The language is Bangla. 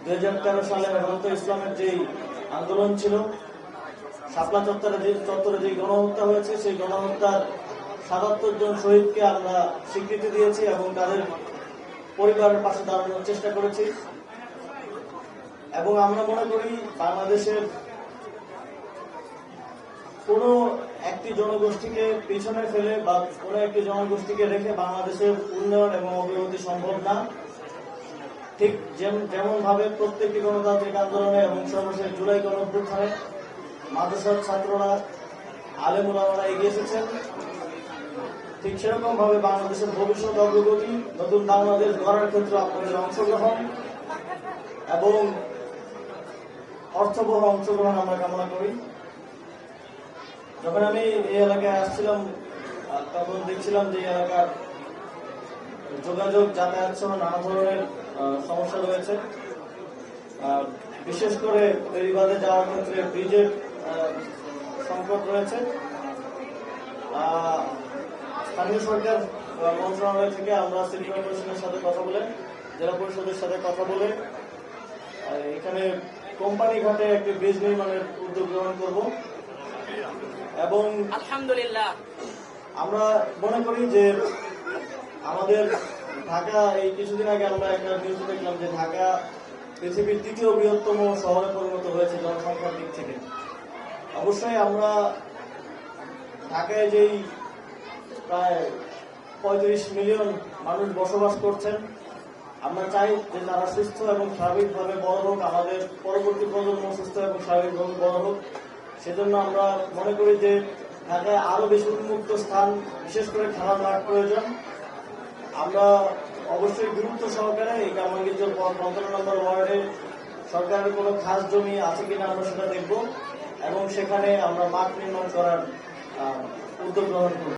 2013 সালে হেমন্ত ইসলামের যে আন্দোলন ছিল, শাপলা চত্বরে যে গণহত্যা হয়েছে, সেই গণহত্যার 77 জন শহীদকে আমরা স্বীকৃতি দিয়েছি এবং তাদের পরিবারের পাশে দাঁড়ানোর চেষ্টা করেছি। এবং আমরা মনে করি বাংলাদেশের কোনো একটি জনগোষ্ঠীকে পিছনে ফেলে বা কোনো একটি জনগোষ্ঠীকে রেখে বাংলাদেশের উন্নয়ন এবং অগ্রগতি সম্ভব না। ঠিক যেমন ভাবে প্রত্যেকটি গণতান্ত্রিক আন্দোলনে এবং সর্বশেষ জুলাই গণঅভ্যুত্থানে মাদ্রাসার ছাত্ররা, আলেম ওলামারা এগিয়ে এসেছেন, ঠিক সেরকম ভাবে বাংলাদেশের ভবিষ্যৎ অগ্রগতি, নতুন বাংলাদেশ গড়ার ক্ষেত্রে আপনাদের অংশগ্রহণ এবং অর্থবহ অংশগ্রহণ আমরা কামনা করি। যখন আমি এই এলাকায় আসছিলাম তখন দেখছিলাম যে এই এলাকার যোগাযোগ, যাতায়াত সহ নানা ধরনের সমস্যা রয়েছে। বিশেষ করে বেড়িবাঁধে যাওয়ার ক্ষেত্রে ব্রিজের সংকট রয়েছে। স্থানীয় সরকার মন্ত্রণালয় থেকে আমরা সিটি কর্পোরেশনের সাথে কথা বলে, জেলা পরিষদের সাথে কথা বলে এখানে কোম্পানি ঘাটে একটি ব্রিজ নির্মাণের উদ্যোগ গ্রহণ করব। এবং আলহামদুলিল্লাহ আমরা মনে করি যে আমাদের ঢাকা, এই কিছুদিন আগে আমরা একটা নিউজ দেখলাম যে ঢাকা পৃথিবীর 3য় বৃহত্তম শহরে পরিণত হয়েছে জনসংখ্যার দিক থেকে। অবশ্যই আমরা ঢাকায় যেই প্রায় 35 মিলিয়ন মানুষ বসবাস করছেন, আমরা চাই যে তারা সুস্থ এবং স্বাভাবিকভাবে বড় হোক, আমাদের পরবর্তী প্রজন্ম সুস্থ এবং স্বাভাবিকভাবে বড় হোক। সেজন্য আমরা মনে করি যে ঢাকায় আরো বেশি উন্মুক্ত স্থান, বিশেষ করে খেলার মাঠ প্রয়োজন। আমরা অবশ্যই গুরুত্ব সহকারে এই কামারগঞ্জের 15 নম্বর ওয়ার্ডে সরকারের কোনো খাস জমি আছে কিনা আমরা সেটা দেখব এবং সেখানে আমরা মাঠ নির্মাণ করার উদ্যোগ গ্রহণ করব।